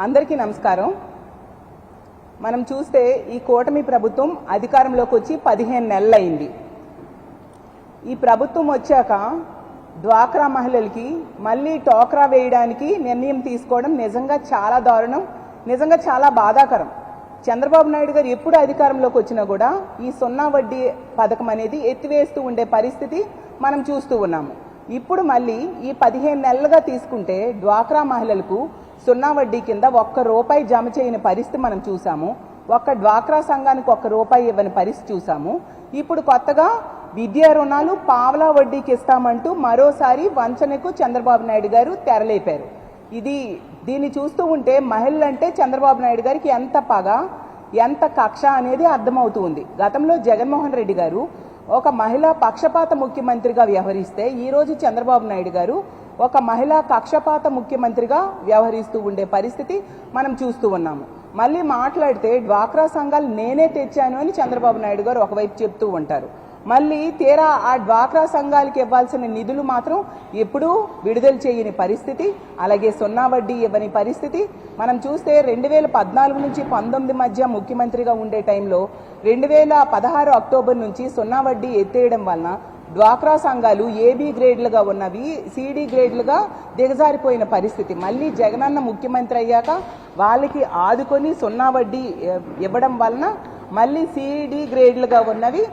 అందరికీ నమస్కారం. మనం చూస్తే ఈ కూటమి ప్రభుత్వం అధికారంలోకి వచ్చి 15 నెలలైంది. ఈ ప్రభుత్వం వచ్చాక డ్వాక్రా మహిళలకి మళ్ళీ టోక్రా వేయడానికి నిర్ణయం తీసుకోవడం నిజంగా చాలా దారుణం, నిజంగా చాలా బాధాకరం. చంద్రబాబు నాయుడు గారు ఎప్పుడు అధికారంలోకి వచ్చినా కూడా ఈ సున్నా వడ్డీ పథకం అనేది ఎత్తివేస్తూ ఉండే పరిస్థితి మనం చూస్తూ ఉన్నాము. ఇప్పుడు మళ్ళీ ఈ 15 నెలలుగా తీసుకుంటే డ్వాక్రా మహిళలకు సున్నా వడ్డీ కింద ₹1 జమ చేయని పరిస్థితి మనం చూసాము. ఒక్క డ్వాక్రా సంఘానికి ₹1 ఇవ్వని పరిస్థితి చూసాము. ఇప్పుడు కొత్తగా విద్యా రుణాలు పావలా వడ్డీకి ఇస్తామంటూ మరోసారి వంచనకు చంద్రబాబు నాయుడు గారు తెరలేపారు. దీన్ని చూస్తూ ఉంటే మహిళలంటే చంద్రబాబు నాయుడు గారికి ఎంత పగ, ఎంత కక్ష అనేది అర్థమవుతుంది. గతంలో జగన్మోహన్ రెడ్డి గారు ఒక మహిళా పక్షపాత ముఖ్యమంత్రిగా వ్యవహరిస్తే ఈరోజు చంద్రబాబు నాయుడు గారు ఒక మహిళా కక్షపాత ముఖ్యమంత్రిగా వ్యవహరిస్తూ ఉండే పరిస్థితి మనం చూస్తూ ఉన్నాము. మళ్ళీ మాట్లాడితే డ్వాక్రా సంఘాలు నేనే తెచ్చాను అని చంద్రబాబు నాయుడు గారు ఒకవైపు చెప్తూ ఉంటారు. మళ్ళీ తీరా ఆ డ్వాక్రా సంఘాలకి ఇవ్వాల్సిన నిధులు మాత్రం ఎప్పుడూ విడుదల చేయని పరిస్థితి, అలాగే సున్నా వడ్డీ ఇవ్వని పరిస్థితి మనం చూస్తే 2014 నుంచి 19 మధ్య ముఖ్యమంత్రిగా ఉండే టైంలో 2016 అక్టోబర్ నుంచి సున్నా వడ్డీ ఎత్తేయడం వలన డ్వాక్రా సంఘాలు ఏబీ గ్రేడ్లుగా ఉన్నవి సిడి గ్రేడ్లుగా దిగజారిపోయిన పరిస్థితి. మళ్ళీ జగనన్న ముఖ్యమంత్రి అయ్యాక వాళ్ళకి ఆదుకొని సున్నా వడ్డీ ఇవ్వడం వలన మళ్ళీ సిడి గ్రేడ్లుగా ఉన్నవి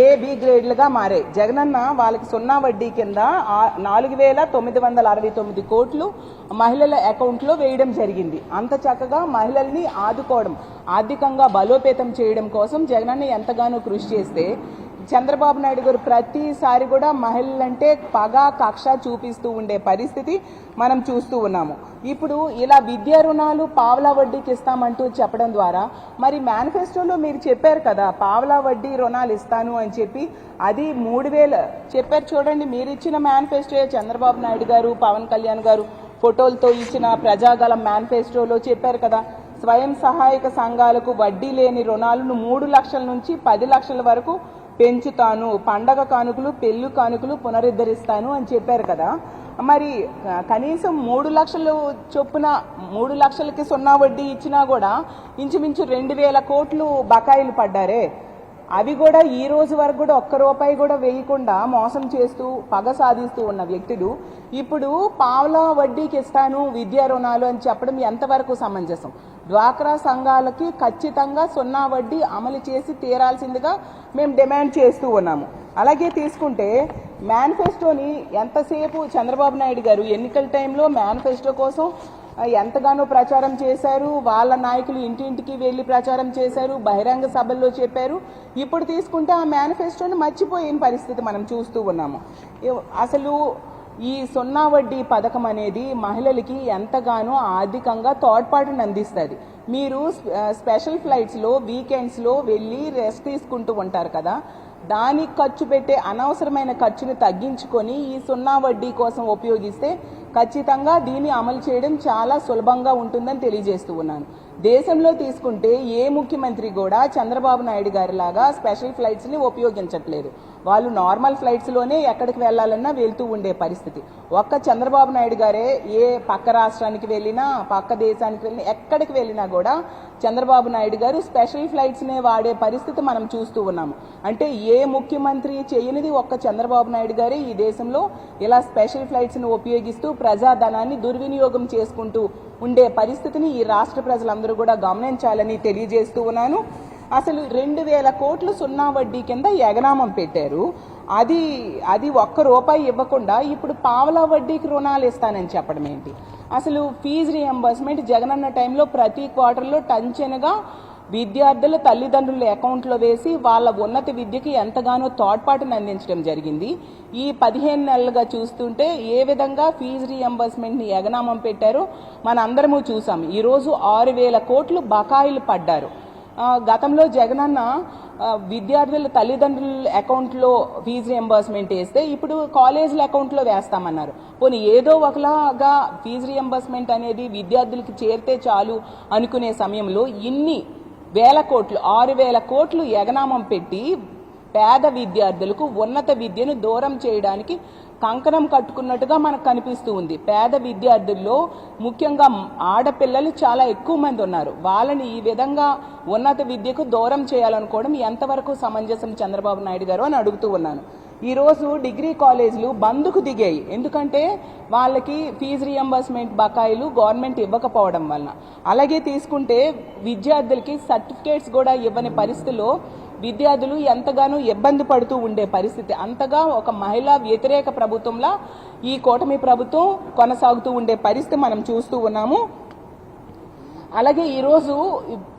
ఏబీ గ్రేడ్లుగా మారాయి. జగనన్న వాళ్ళకి సున్నా వడ్డీ కింద 4,969 కోట్లు మహిళల అకౌంట్లో వేయడం జరిగింది. అంత చక్కగా మహిళల్ని ఆదుకోవడం, ఆర్థికంగా బలోపేతం చేయడం కోసం జగనన్న ఎంతగానో కృషి చేస్తే చంద్రబాబు నాయుడు గారు ప్రతిసారి కూడా మహిళలంటే పగ కక్ష చూపిస్తూ ఉండే పరిస్థితి మనం చూస్తూ ఉన్నాము. ఇప్పుడు ఇలా విద్యా రుణాలు పావలా వడ్డీకి ఇస్తామంటూ చెప్పడం ద్వారా మరి మేనిఫెస్టోలో మీరు చెప్పారు కదా పావలా వడ్డీ రుణాలు ఇస్తాను అని చెప్పి, అది 3,000 చెప్పారు. చూడండి, మీరు ఇచ్చిన మేనిఫెస్టో చంద్రబాబు నాయుడు గారు పవన్ కళ్యాణ్ గారు ఫోటోలతో ఇచ్చిన ప్రజాగళం మేనిఫెస్టోలో చెప్పారు కదా, స్వయం సహాయక సంఘాలకు వడ్డీ లేని రుణాలను 3 లక్షల నుంచి 10 లక్షల వరకు పెంచుతాను, పండగ కానుకలు పెళ్లి కానుకలు పునరుద్ధరిస్తాను అని చెప్పారు కదా. మరి కనీసం 3 లక్షలు చొప్పున 3 లక్షలకి సున్నా వడ్డీ ఇచ్చినా కూడా ఇంచుమించు 2,000 కోట్లు బకాయిలు పడ్డారే. అవి కూడా ఈ రోజు వరకు కూడా ₹1 కూడా వేయకుండా మోసం చేస్తూ పగ సాధిస్తూ ఉన్న వ్యక్తులు ఇప్పుడు పావలా వడ్డీకి ఇస్తాను విద్యా రుణాలు అని చెప్పడం ఎంతవరకు సమంజసం? డ్వాక్రా సంఘాలకి ఖచ్చితంగా సున్నా వడ్డీ అమలు చేసి తీరాల్సిందిగా మేము డిమాండ్ చేస్తూ ఉన్నాము. అలాగే తీసుకుంటే మేనిఫెస్టోని ఎంతసేపు చంద్రబాబు నాయుడు గారు ఎన్నికల టైంలో మేనిఫెస్టో కోసం ఎంతగానో ప్రచారం చేశారు, వాళ్ళ నాయకులు ఇంటింటికి వెళ్ళి ప్రచారం చేశారు, బహిరంగ సభల్లో చెప్పారు. ఇప్పుడు తీసుకుంటే ఆ మేనిఫెస్టోని మర్చిపోయిన పరిస్థితి మనం చూస్తూ ఉన్నాము. అసలు ఈ సున్నా వడ్డీ పథకం అనేది మహిళలకి ఎంతగానో ఆర్థికంగా తోడ్పాటును అందిస్తుంది. మీరు స్పెషల్ ఫ్లైట్స్లో వీకెండ్స్లో వెళ్ళి రెస్ట్ తీసుకుంటూ ఉంటారు కదా, దానికి ఖర్చు పెట్టే అనవసరమైన ఖర్చును తగ్గించుకొని ఈ సున్నా వడ్డీ కోసం ఉపయోగిస్తే ఖచ్చితంగా దీన్ని అమలు చేయడం చాలా సులభంగా ఉంటుందని తెలియజేస్తూ ఉన్నాను. దేశంలో తీసుకుంటే ఏ ముఖ్యమంత్రి కూడా చంద్రబాబు నాయుడు గారి లాగా స్పెషల్ ఫ్లైట్స్ని ఉపయోగించట్లేదు. వాళ్ళు నార్మల్ ఫ్లైట్స్లోనే ఎక్కడికి వెళ్లాలన్నా వెళ్తూ ఉండే పరిస్థితి. ఒక్క చంద్రబాబు నాయుడు గారే ఏ పక్క రాష్ట్రానికి వెళ్ళినా పక్క దేశానికి వెళ్ళినా ఎక్కడికి వెళ్ళినా కూడా చంద్రబాబు నాయుడు గారు స్పెషల్ ఫ్లైట్స్నే వాడే పరిస్థితి మనం చూస్తూ ఉన్నాము. అంటే ఏ ముఖ్యమంత్రి చేయనిది ఒక్క చంద్రబాబు నాయుడు గారే ఈ దేశంలో ఇలా స్పెషల్ ఫ్లైట్స్ని ఉపయోగిస్తూ ప్రజాధనాన్ని దుర్వినియోగం చేసుకుంటూ ఉండే పరిస్థితిని ఈ రాష్ట్ర ప్రజలందరూ కూడా గమనించాలని తెలియజేస్తూ ఉన్నాను. అసలు 2,000 కోట్లు సున్నా వడ్డీ కింద ఎగనామం పెట్టారు. అది ₹1 ఇవ్వకుండా ఇప్పుడు పావలా వడ్డీకి రుణాలు ఇస్తానని చెప్పడం ఏంటి? అసలు ఫీజు రియంబర్స్మెంట్ జగనన్న టైంలో ప్రతి క్వార్టర్లో టంచెనగా విద్యార్థుల తల్లిదండ్రుల అకౌంట్లో వేసి వాళ్ళ ఉన్నత విద్యకి ఎంతగానో తోడ్పాటును అందించడం జరిగింది. ఈ 15 నెలలుగా చూస్తుంటే ఏ విధంగా ఫీజు రియంబర్స్మెంట్ని ఎగనామం పెట్టారో మన అందరము చూసాం. ఈరోజు 6,000 కోట్లు బకాయిలు పడ్డారు. గతంలో జగనన్న విద్యార్థుల తల్లిదండ్రుల అకౌంట్లో ఫీజు రియంబర్స్మెంట్ వేస్తే ఇప్పుడు కాలేజీల అకౌంట్లో వేస్తామన్నారు. పోనీ ఏదో ఒకలాగా ఫీజు రియంబర్స్మెంట్ అనేది విద్యార్థులకి చేరితే చాలు అనుకునే సమయంలో ఇన్ని వేల కోట్లు 6,000 కోట్లు ఎగనామం పెట్టి పేద విద్యార్థులకు ఉన్నత విద్యను దూరం చేయడానికి కంకణం కట్టుకున్నట్టుగా మనకు కనిపిస్తూ ఉంది. పేద విద్యార్థుల్లో ముఖ్యంగా ఆడపిల్లలు చాలా ఎక్కువ మంది ఉన్నారు. వాళ్ళని ఈ విధంగా ఉన్నత విద్యకు దూరం చేయాలనుకోవడం ఎంతవరకు సమంజసం చంద్రబాబు నాయుడు గారు అని అడుగుతూ ఉన్నాను. ఈరోజు డిగ్రీ కాలేజీలు బంద్కు దిగాయి. ఎందుకంటే వాళ్ళకి ఫీజు రియంబర్స్మెంట్ బకాయిలు గవర్నమెంట్ ఇవ్వకపోవడం వలన. అలాగే తీసుకుంటే విద్యార్థులకి సర్టిఫికేట్స్ కూడా ఇవ్వని పరిస్థితిలో విద్యార్థులు ఎంతగానో ఇబ్బంది పడుతూ ఉండే పరిస్థితి. అంతగా ఒక మహిళా వ్యతిరేక ప్రభుత్వంలా ఈ కూటమి ప్రభుత్వం కొనసాగుతూ ఉండే పరిస్థితి మనం చూస్తూ ఉన్నాము. అలాగే ఈరోజు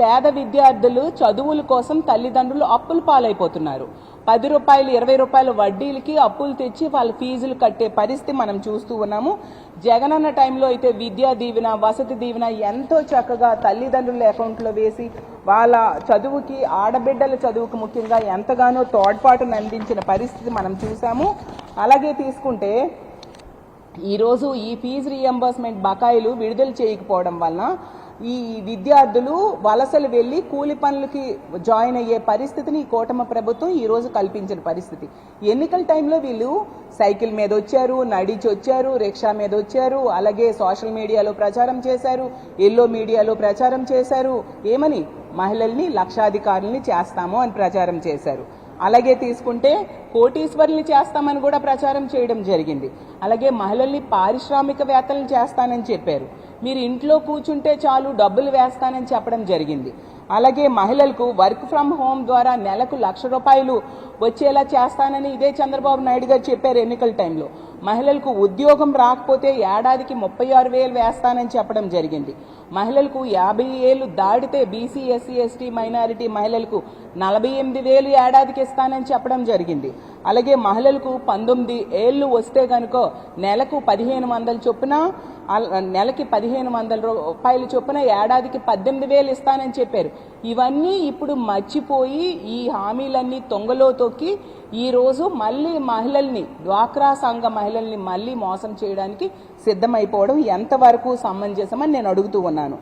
పేద విద్యార్థులు చదువుల కోసం తల్లిదండ్రులు అప్పుల పాలైపోతున్నారు. 10 రూపాయలు 20 రూపాయల వడ్డీలకి అప్పులు తెచ్చి వాళ్ళ ఫీజులు కట్టే పరిస్థితి మనం చూస్తూ ఉన్నాము. జగనన్న టైంలో అయితే విద్యా దీవెన, వసతి దీవెన ఎంతో చక్కగా తల్లిదండ్రుల అకౌంట్లో వేసి వాళ్ళ చదువుకి, ఆడబిడ్డల చదువుకు ముఖ్యంగా ఎంతగానో తోడ్పాటును అందించిన పరిస్థితి మనం చూసాము. అలాగే తీసుకుంటే ఈరోజు ఈ ఫీజు రియంబర్స్మెంట్ బకాయిలు విడుదల చేయకపోవడం వలన ఈ విద్యార్థులు వలసలు వెళ్లి కూలి పనులకి జాయిన్ అయ్యే పరిస్థితిని ఈ కూటమి ప్రభుత్వం ఈ రోజు కల్పించిన పరిస్థితి. ఎన్నికల టైంలో వీళ్ళు సైకిల్ మీద వచ్చారు, నడిచి వచ్చారు, రిక్షా మీద వచ్చారు, అలాగే సోషల్ మీడియాలో ప్రచారం చేశారు, ఎల్లో మీడియాలో ప్రచారం చేశారు. ఏమని? మహిళల్ని లక్షాధికారుల్ని చేస్తాము అని ప్రచారం చేశారు. అలాగే తీసుకుంటే కోటీశ్వరుల్ని చేస్తామని కూడా ప్రచారం చేయడం జరిగింది. అలాగే మహిళల్ని పారిశ్రామికవేత్తలను చేస్తానని చెప్పారు. మీరు ఇంట్లో కూర్చుంటే చాలు డబ్బులు వేస్తానని చెప్పడం జరిగింది. అలాగే మహిళలకు వర్క్ ఫ్రమ్ హోమ్ ద్వారా నెలకు ₹1,00,000 వచ్చేలా చేస్తానని ఇదే చంద్రబాబు నాయుడు గారు చెప్పారు ఎన్నికల టైంలో. మహిళలకు ఉద్యోగం రాకపోతే ఏడాదికి 36,000 వేస్తానని చెప్పడం జరిగింది. మహిళలకు 50 ఏళ్లు దాటితే బీసీ, ఎస్సీ, ఎస్టీ, మైనారిటీ మహిళలకు 48,000 ఏడాదికి ఇస్తానని చెప్పడం జరిగింది. అలాగే మహిళలకు 19 ఏళ్లు వస్తే కనుక నెలకు 1,500 చొప్పున, నెలకి 1,500 రూపాయలు చొప్పున ఏడాదికి 18,000 ఇస్తానని చెప్పారు. ఇవన్నీ ఇప్పుడు మర్చిపోయి ఈ హామీలన్నీ తొంగలో తొక్కి ఈరోజు మళ్ళీ మహిళల్ని, డ్వాక్రా సంఘ మహిళల్ని మళ్ళీ మోసం చేయడానికి సిద్ధమైపోవడం ఎంతవరకు సమంజసమని నేను అడుగుతూ ఉన్నాను.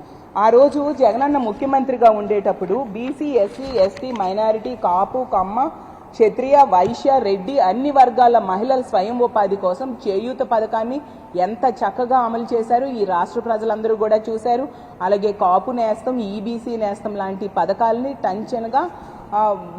ఆ రోజు జగనన్న ముఖ్యమంత్రిగా ఉండేటప్పుడు బీసీ, ఎస్సీ, ఎస్టీ, మైనారిటీ, కాపు, కమ్మ, క్షత్రియ, వైశ్య, రెడ్డి అన్ని వర్గాల మహిళల స్వయం ఉపాధి కోసం చేయూత పథకాన్ని ఎంత చక్కగా అమలు చేశారు ఈ రాష్ట్ర ప్రజలందరూ కూడా చూశారు. అలాగే కాపు నేస్తం, ఈబీసీ నేస్తం లాంటి పథకాలని టంచనగా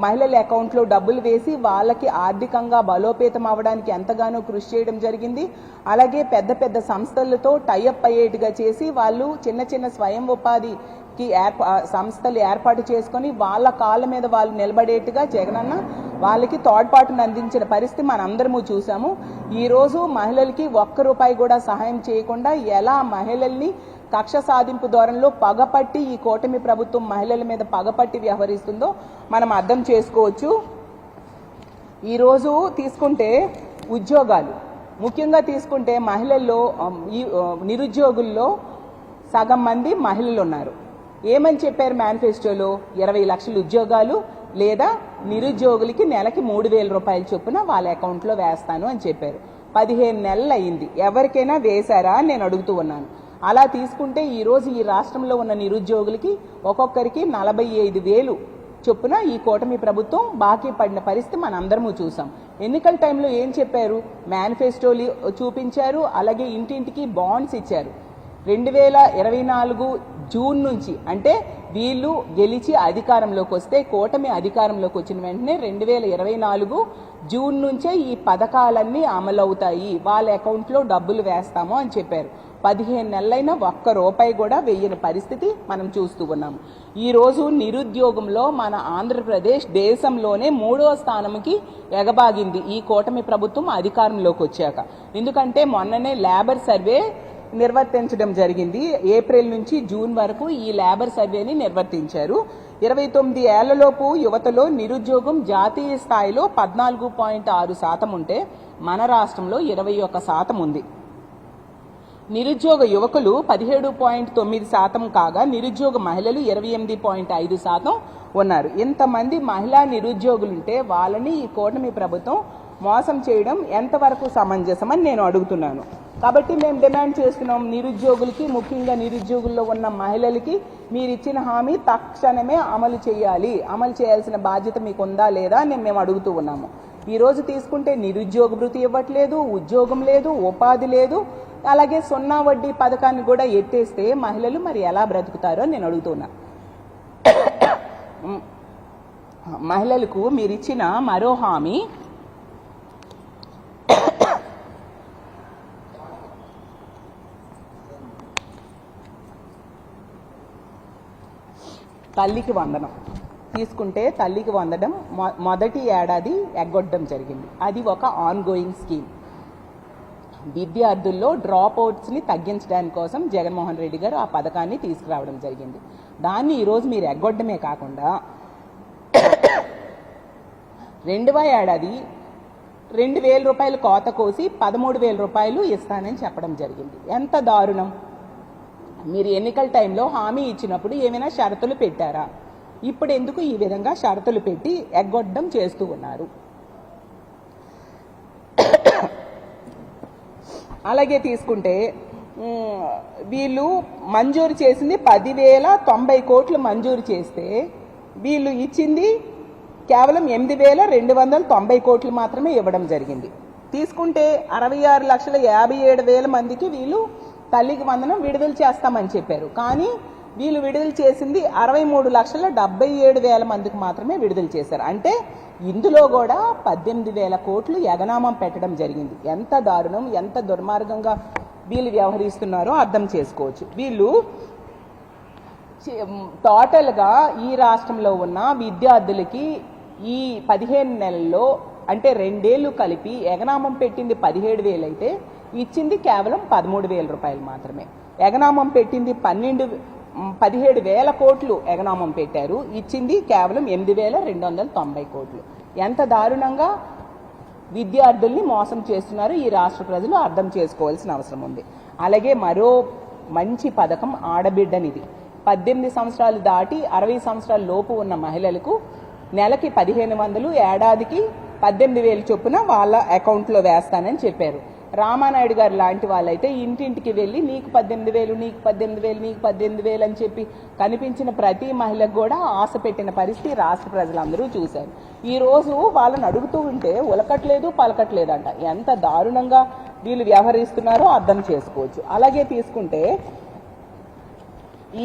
మహిళల అకౌంట్లో డబ్బులు వేసి వాళ్ళకి ఆర్థికంగా బలోపేతం అవ్వడానికి ఎంతగానో కృషి చేయడం జరిగింది. అలాగే పెద్ద పెద్ద సంస్థలతో టైఅప్ అయ్యేట్టుగా చేసి వాళ్ళు చిన్న చిన్న స్వయం ఉపాధికి సంస్థలు ఏర్పాటు చేసుకొని వాళ్ళ కాళ్ళ మీద వాళ్ళు నిలబడేట్టుగా జగనన్న వాళ్ళకి తోడ్పాటును అందించిన పరిస్థితి మనందరము చూసాము. ఈరోజు మహిళలకి ₹1 కూడా సహాయం చేయకుండా ఎలా మహిళల్ని కక్ష సాధింపు ధోరణిలో పగపట్టి ఈ కూటమి ప్రభుత్వం మహిళల మీద పగపట్టి వ్యవహరిస్తుందో మనం అర్థం చేసుకోవచ్చు. ఈరోజు తీసుకుంటే ఉద్యోగాలు, ముఖ్యంగా తీసుకుంటే మహిళల్లో నిరుద్యోగుల్లో సగం మంది మహిళలు ఉన్నారు. ఏమని చెప్పారు మేనిఫెస్టోలో? 20 లక్షల ఉద్యోగాలు లేదా నిరుద్యోగులకి నెలకి ₹3,000 చొప్పున వాళ్ళ అకౌంట్లో వేస్తాను అని చెప్పారు. 15 నెలలు అయింది. ఎవరికైనా వేశారా అని నేను అడుగుతూ ఉన్నాను. అలా తీసుకుంటే ఈరోజు ఈ రాష్ట్రంలో ఉన్న నిరుద్యోగులకి ఒక్కొక్కరికి 45,000 చొప్పున ఈ కూటమి ప్రభుత్వం బాకీ పడిన పరిస్థితి మనందరము చూసాం. ఎన్నికల టైంలో ఏం చెప్పారు? మేనిఫెస్టోలు చూపించారు, అలాగే ఇంటింటికి బాండ్స్ ఇచ్చారు. 2024 జూన్ నుంచి, అంటే వీళ్ళు గెలిచి అధికారంలోకి వస్తే, కూటమి అధికారంలోకి వచ్చిన వెంటనే 2024 జూన్ నుంచే ఈ పథకాలన్నీ అమలవుతాయి, వాళ్ళ అకౌంట్లో డబ్బులు వేస్తాము అని చెప్పారు. 15 నెలలైనా ₹1 కూడా వేయని పరిస్థితి మనం చూస్తూ ఉన్నాము. ఈరోజు నిరుద్యోగంలో మన ఆంధ్రప్రదేశ్ దేశంలోనే 3వ స్థానంకి ఎగబాగింది ఈ కూటమి ప్రభుత్వం అధికారంలోకి వచ్చాక. ఎందుకంటే మొన్ననే లేబర్ సర్వే నిర్వర్తించడం జరిగింది. ఏప్రిల్ నుంచి జూన్ వరకు ఈ లేబర్ సర్వేని నిర్వర్తించారు. 29 ఏళ్లలోపు యువతలో నిరుద్యోగం జాతీయ స్థాయిలో 14.6% ఉంటే మన రాష్ట్రంలో 21% ఉంది. నిరుద్యోగ యువకులు 17.9% కాగా నిరుద్యోగ మహిళలు 28.5% ఉన్నారు. ఇంతమంది మహిళా నిరుద్యోగులుంటే వాళ్ళని ఈ కూటమి ప్రభుత్వం మోసం చేయడం ఎంతవరకు సమంజసమని నేను అడుగుతున్నాను. కాబట్టి మేము డిమాండ్ చేస్తున్నాం, నిరుద్యోగులకి, ముఖ్యంగా నిరుద్యోగుల్లో ఉన్న మహిళలకి మీరు ఇచ్చిన హామీ తక్షణమే అమలు చేయాలి. అమలు చేయాల్సిన బాధ్యత మీకు ఉందా లేదా అని మేము అడుగుతూ ఉన్నాము. ఈరోజు తీసుకుంటే నిరుద్యోగ భృతి ఇవ్వట్లేదు, ఉద్యోగం లేదు, ఉపాధి లేదు. అలాగే 0 వడ్డీ పథకాన్ని కూడా ఎత్తేస్తే మహిళలు మరి ఎలా బ్రతుకుతారో నేను అడుగుతున్నా. మహిళలకు మీరిచ్చిన మరో హామీ తల్లికి వందనం. తీసుకుంటే తల్లికి వందడం మొదటి ఏడాది ఎగ్గొట్టడం జరిగింది. అది ఒక ఆన్గోయింగ్ స్కీమ్. విద్యార్థుల్లో డ్రాప్ అవుట్స్ని తగ్గించడానికి కోసం జగన్మోహన్ రెడ్డి గారు ఆ పథకాన్ని తీసుకురావడం జరిగింది. దాన్ని ఈరోజు మీరు ఎగ్గొట్టడమే కాకుండా 2వ ఏడాది 2,000 రూపాయలు కోత కోసి 13,000 రూపాయలు ఇస్తానని చెప్పడం జరిగింది. ఎంత దారుణం! మీరు ఎన్నికల టైంలో హామీ ఇచ్చినప్పుడు ఏమైనా షరతులు పెట్టారా? ఇప్పుడు ఎందుకు ఈ విధంగా షరతులు పెట్టి ఎగ్గొట్టడం చేస్తూ ఉన్నారు? అలాగే తీసుకుంటే వీళ్ళు మంజూరు చేసింది 10,090 కోట్లు మంజూరు చేస్తే వీళ్ళు ఇచ్చింది కేవలం 8,290 కోట్లు మాత్రమే ఇవ్వడం జరిగింది. తీసుకుంటే 66,57,000 మందికి వీళ్ళు తల్లికి వందనం విడుదల చేస్తామని చెప్పారు. కానీ వీళ్ళు విడుదల చేసింది 63,77,000 మందికి మాత్రమే విడుదల చేశారు. అంటే ఇందులో కూడా 18,000 కోట్లు ఎగనామం పెట్టడం జరిగింది. ఎంత దారుణం, ఎంత దుర్మార్గంగా వీళ్ళు వ్యవహరిస్తున్నారో అర్థం చేసుకోవచ్చు. వీళ్ళు టోటల్గా ఈ రాష్ట్రంలో ఉన్న విద్యార్థులకి ఈ 15 నెలల్లో అంటే 2 ఏళ్ళు కలిపి ఎగనామం పెట్టింది 17,000 అయితే ఇచ్చింది కేవలం 13,000 రూపాయలు మాత్రమే. ఎగనామం పెట్టింది 17,000 కోట్లు ఎగనామం పెట్టారు, ఇచ్చింది కేవలం 8,290 కోట్లు. ఎంత దారుణంగా విద్యార్థుల్ని మోసం చేస్తున్నారు ఈ రాష్ట్ర ప్రజలు అర్థం చేసుకోవాల్సిన అవసరం ఉంది. అలాగే మరో మంచి పథకం ఆడబిడ్డనిది. 18 సంవత్సరాలు దాటి 60 సంవత్సరాల లోపు ఉన్న మహిళలకు నెలకి 1,500, ఏడాదికి 18,000 చొప్పున వాళ్ళ అకౌంట్లో వేస్తానని చెప్పారు. రామానాయుడు గారు లాంటి వాళ్ళైతే ఇంటింటికి వెళ్ళి నీకు 18,000, నీకు 18,000, నీకు 18,000 అని చెప్పి కనిపించిన ప్రతి మహిళకు కూడా ఆశ పెట్టిన పరిస్థితి రాష్ట్ర ప్రజలందరూ చూశారు. ఈరోజు వాళ్ళని అడుగుతూ ఉంటే ఉలకట్లేదు, పలకట్లేదంట. ఎంత దారుణంగా వీళ్ళు వ్యవహరిస్తున్నారో అర్థం చేసుకోవచ్చు. అలాగే తీసుకుంటే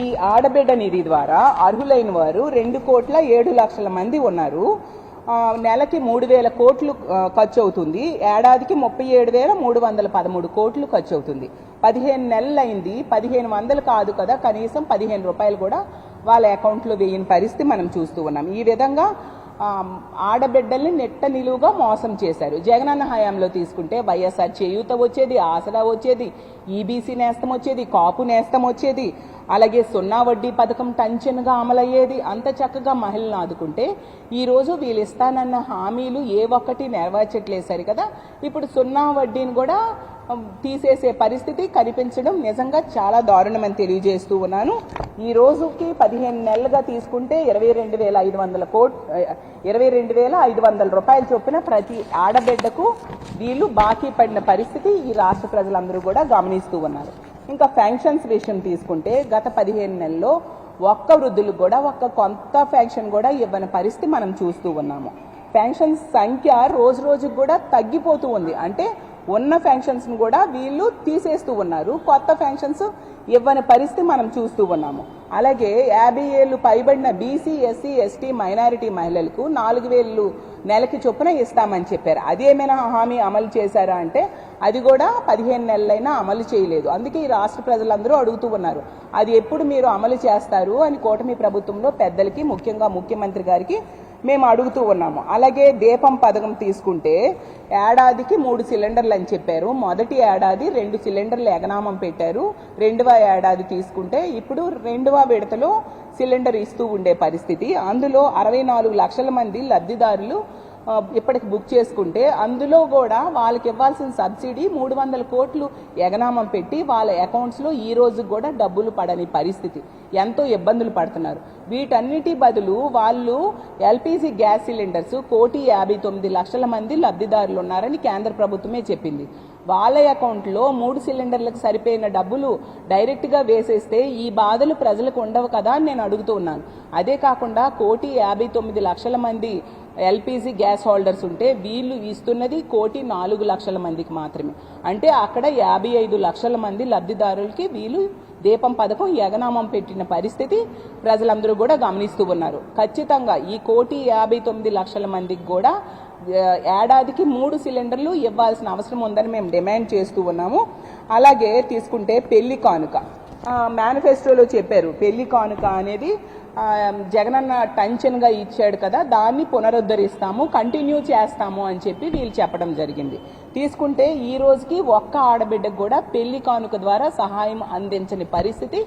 ఈ ఆడబిడ్డ నిధి ద్వారా అర్హులైన వారు 2,07,00,000 మంది ఉన్నారు. నెలకి 3,000 కోట్లు ఖర్చు అవుతుంది, ఏడాదికి 37,313 కోట్లు ఖర్చు అవుతుంది. 15 నెలలు అయింది, 1,500 కాదు కదా, కనీసం 15 రూపాయలు కూడా వాళ్ళ అకౌంట్లో వేయని పరిస్థితి మనం చూస్తూ ఉన్నాం. ఈ విధంగా ఆడబిడ్డల్ని నెట్ట నిలువుగా మోసం చేశారు. జగనన్న హయాంలో తీసుకుంటే వైఎస్ఆర్ చేయూత వచ్చేది, ఆసరా వచ్చేది, ఈబీసీ నేస్తం వచ్చేది, కాపు నేస్తం వచ్చేది, అలాగే 0 వడ్డీ పథకం టంచన్గా అమలయ్యేది. అంత చక్కగా మహిళలను ఆదుకుంటే ఈరోజు వీళ్ళు ఇస్తానన్న హామీలు ఏ ఒక్కటి నెరవేర్చట్లేదు సరి కదా. ఇప్పుడు 0 వడ్డీని కూడా తీసేసే పరిస్థితి కనిపించడం నిజంగా చాలా దారుణమని తెలియజేస్తూ ఉన్నాను. ఈ రోజుకి 15 నెలలుగా తీసుకుంటే 22,500 రూపాయలు చొప్పున ప్రతి ఆడబిడ్డకు వీళ్ళు బాకీ పడిన పరిస్థితి ఈ రాష్ట్ర ప్రజలందరూ కూడా గమనిస్తూ ఉన్నారు. ఇంకా పెన్షన్స్ విషయం తీసుకుంటే గత 15 నెలల్లో ఒక్క వృద్ధులకు కూడా ఒక్క కొత్త పెన్షన్ కూడా ఇవ్వని పరిస్థితి మనం చూస్తూ ఉన్నాము. పెన్షన్స్ సంఖ్య రోజు రోజుకు కూడా తగ్గిపోతూ ఉంది. అంటే ఉన్న పెన్షన్స్ను కూడా వీళ్ళు తీసేస్తూ ఉన్నారు, కొత్త పెన్షన్స్ ఇవ్వని పరిస్థితి మనం చూస్తూ ఉన్నాము. అలాగే 50 ఏళ్ళు పైబడిన బీసీ, ఎస్సీ, ఎస్టీ, మైనారిటీ మహిళలకు 4,000 నెలకి చొప్పున ఇస్తామని చెప్పారు. అది ఏమైనా హామీ అమలు చేశారా అంటే అది కూడా 15 నెలలైనా అమలు చేయలేదు. అందుకే ఈ రాష్ట్ర ప్రజలందరూ అడుగుతూ ఉన్నారు, అది ఎప్పుడు మీరు అమలు చేస్తారు అని కూటమి ప్రభుత్వంలో పెద్దలకి, ముఖ్యంగా ముఖ్యమంత్రి గారికి మేము అడుగుతూ ఉన్నాము. అలాగే దీపం పథకం తీసుకుంటే ఏడాదికి 3 సిలిండర్లు అని చెప్పారు. మొదటి ఏడాది 2 సిలిండర్లు ఎగనామం పెట్టారు. 2వ ఏడాది తీసుకుంటే ఇప్పుడు 2వ విడతలో సిలిండర్ ఇస్తూ ఉండే పరిస్థితి. అందులో 64 లక్షల మంది లబ్ధిదారులు ఇప్పటికి బుక్ చేసుకుంటే అందులో కూడా వాళ్ళకి ఇవ్వాల్సిన సబ్సిడీ 300 కోట్లు ఎగనామం పెట్టి వాళ్ళ అకౌంట్స్లో ఈ రోజు కూడా డబ్బులు పడని పరిస్థితి. ఎంతో ఇబ్బందులు పడుతున్నారు. వీటన్నిటి బదులు వాళ్ళు ఎల్పిజి గ్యాస్ సిలిండర్స్ 1,59,00,000 మంది లబ్ధిదారులు ఉన్నారని కేంద్ర ప్రభుత్వమే చెప్పింది. వాళ్ళ అకౌంట్లో 3 సిలిండర్లకు సరిపోయిన డబ్బులు డైరెక్ట్గా వేసేస్తే ఈ బాధలు ప్రజలకు ఉండవు కదా అని నేను అడుగుతూ ఉన్నాను. అదే కాకుండా 1,59,00,000 మంది ఎల్పిజి గ్యాస్ హోల్డర్స్ ఉంటే వీళ్ళు ఇస్తున్నది 1,04,00,000 మందికి మాత్రమే. అంటే అక్కడ 55 లక్షల మంది లబ్ధిదారులకి వీళ్ళు దీపం పథకం ఎగనామం పెట్టిన పరిస్థితి ప్రజలందరూ కూడా గమనిస్తూ ఉన్నారు. ఖచ్చితంగా ఈ 1,59,00,000 మందికి కూడా ఏడాదికి 3 సిలిండర్లు ఇవ్వాల్సిన అవసరం ఉందని మేము డిమాండ్ చేస్తూ ఉన్నాము. అలాగే తీసుకుంటే పెళ్లి కానుక మేనిఫెస్టోలో చెప్పారు. పెళ్లి కానుక అనేది జగనన్న టెన్షన్గా ఇచ్చాడు కదా, దాన్ని పునరుద్ధరిస్తాము, కంటిన్యూ చేస్తాము అని చెప్పి వీళ్ళు చెప్పడం జరిగింది. తీసుకుంటే ఈ రోజుకి ఒక్క ఆడబిడ్డకు కూడా పెళ్లి కానుక ద్వారా సహాయం అందించని పరిస్థితి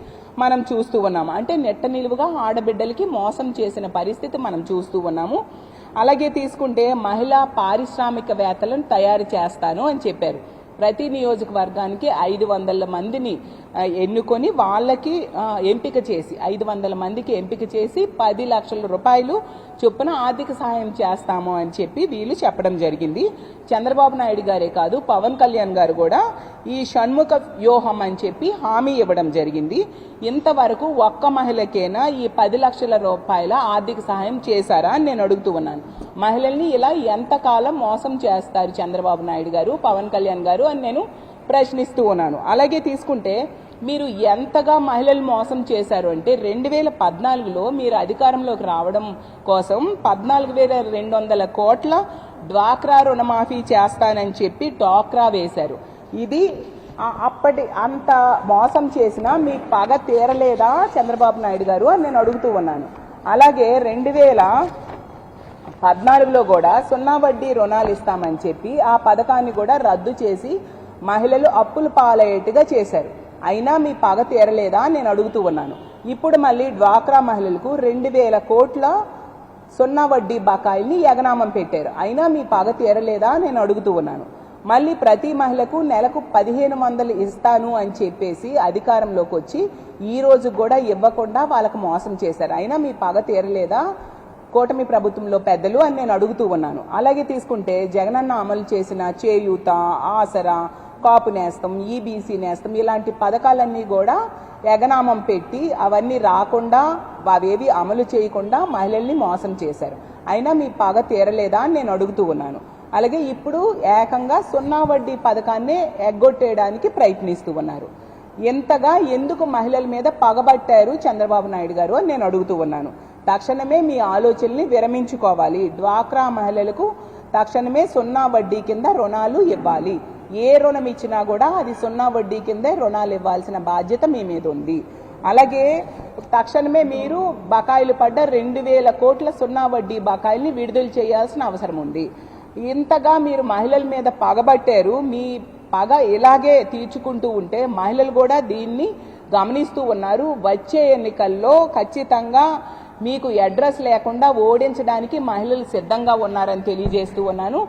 మనం చూస్తూ ఉన్నాము. అంటే నెట్ట నిలువుగా ఆడబిడ్డలకి మోసం చేసిన పరిస్థితి మనం చూస్తూ ఉన్నాము. అలాగే తీసుకుంటే మహిళా పారిశ్రామికవేత్తలను తయారు చేస్తాను అని చెప్పారు. ప్రతి నియోజకవర్గానికి 500 మందిని ఎన్నుకొని వాళ్ళకి ఎంపిక చేసి 500 మందికి ఎంపిక చేసి 10 లక్షల రూపాయలు చొప్పున ఆర్థిక సహాయం చేస్తాము అని చెప్పి వీళ్ళు చెప్పడం జరిగింది. చంద్రబాబు నాయుడు గారే కాదు, పవన్ కళ్యాణ్ గారు కూడా ఈ షణ్ముఖ వ్యూహం అని చెప్పి హామీ ఇవ్వడం జరిగింది. ఇంతవరకు ఒక్క మహిళకైనా ఈ 10 లక్షల రూపాయల ఆర్థిక సహాయం చేశారా అని నేను అడుగుతూ ఉన్నాను. మహిళల్ని ఇలా ఎంతకాలం మోసం చేస్తారు చంద్రబాబు నాయుడు గారు, పవన్ కళ్యాణ్ గారు అని నేను ప్రశ్నిస్తూ ఉన్నాను. అలాగే తీసుకుంటే మీరు ఎంతగా మహిళలు మోసం చేశారు అంటే 2014లో మీరు అధికారంలోకి రావడం కోసం 14,200 కోట్ల డ్వాక్రా రుణమాఫీ చేస్తానని చెప్పి డ్వాక్రా వేశారు. ఇది అప్పటి అంత మోసం చేసినా మీకు పగ తీరలేదా చంద్రబాబు నాయుడు గారు అని నేను అడుగుతూ ఉన్నాను. అలాగే 2014లో కూడా 0 వడ్డీ రుణాలు ఇస్తామని చెప్పి ఆ పథకాన్ని కూడా రద్దు చేసి మహిళలు అప్పులు పాలయ్యేట్టుగా చేశారు. అయినా మీ పగ తీరలేదా నేను అడుగుతూ ఉన్నాను. ఇప్పుడు మళ్ళీ డ్వాక్రా మహిళలకు 2,000 కోట్ల 0 వడ్డీ బకాయిల్ని ఎగనామం పెట్టారు. అయినా మీ పగ తీరలేదా నేను అడుగుతూ ఉన్నాను. మళ్ళీ ప్రతి మహిళకు నెలకు 1,500 ఇస్తాను అని చెప్పేసి అధికారంలోకి వచ్చి ఈ రోజు కూడా ఇవ్వకుండా వాళ్ళకు మోసం చేశారు. అయినా మీ పగ తీరలేదా కూటమి ప్రభుత్వంలో పెద్దలు అని నేను అడుగుతూ ఉన్నాను. అలాగే తీసుకుంటే జగనన్న అమలు చేసిన చేయూత, ఆసరా, కాపు నేస్తం, ఈబీసీ నేస్తం ఇలాంటి పథకాలన్నీ కూడా ఎగనామం పెట్టి అవన్నీ రాకుండా అవేవి అమలు చేయకుండా మహిళల్ని మోసం చేశారు. అయినా మీ పగ తీరలేదా అని నేను అడుగుతూ ఉన్నాను. అలాగే ఇప్పుడు ఏకంగా 0 వడ్డీ పథకాన్ని ఎగ్గొట్టేయడానికి ప్రయత్నిస్తూ ఉన్నారు. ఎంతగా ఎందుకు మహిళల మీద పగబట్టారు చంద్రబాబు నాయుడు గారు అని నేను అడుగుతూ ఉన్నాను. తక్షణమే మీ ఆలోచనల్ని విరమించుకోవాలి. డ్వాక్రా మహిళలకు తక్షణమే 0 వడ్డీ కింద రుణాలు ఇవ్వాలి. ఏ రుణం ఇచ్చినా కూడా అది 0 వడ్డీ కిందే రుణాలు ఇవ్వాల్సిన బాధ్యత మీ మీద ఉంది. అలాగే తక్షణమే మీరు బకాయిలు పడ్డ 2,000 కోట్ల 0 వడ్డీ బకాయిల్ని విడుదల చేయాల్సిన అవసరం ఉంది. ఇంతగా మీరు మహిళల మీద పగబట్టారు. మీ పగ ఇలాగే తీర్చుకుంటూ ఉంటే మహిళలు కూడా దీన్ని గమనిస్తూ ఉన్నారు. వచ్చే ఎన్నికల్లో ఖచ్చితంగా మీకు అడ్రస్ లేకుండా ఓడించడానికి మహిళలు సిద్ధంగా ఉన్నారని తెలియజేస్తూ ఉన్నాను.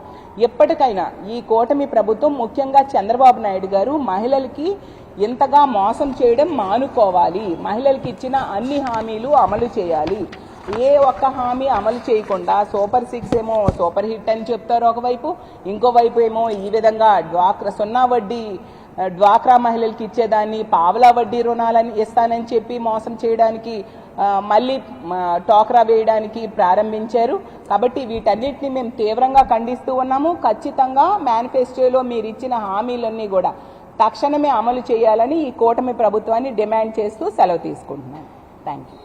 ఎప్పటికైనా ఈ కూటమి ప్రభుత్వం, ముఖ్యంగా చంద్రబాబు నాయుడు గారు మహిళలకి ఇంతగా మోసం చేయడం మానుకోవాలి. మహిళలకి ఇచ్చిన అన్ని హామీలు అమలు చేయాలి. ఏ ఒక్క హామీ అమలు చేయకుండా సూపర్ 6 ఏమో సూపర్ హిట్ అని చెప్తారు ఒకవైపు, ఇంకోవైపు ఏమో ఈ విధంగా 0 వడ్డీ డ్వాక్రా మహిళలకి ఇచ్చేదాన్ని పావలా వడ్డీ రుణాలని ఇస్తానని చెప్పి మోసం చేయడానికి మళ్ళీ టోక్రా వేయడానికి ప్రారంభించారు. కాబట్టి వీటన్నిటిని మేము తీవ్రంగా ఖండిస్తూ ఉన్నాము. ఖచ్చితంగా మేనిఫెస్టోలో మీరు ఇచ్చిన హామీలన్నీ కూడా తక్షణమే అమలు చేయాలని ఈ కూటమి ప్రభుత్వాన్ని డిమాండ్ చేస్తూ సెలవు తీసుకుంటున్నాను. Thank you.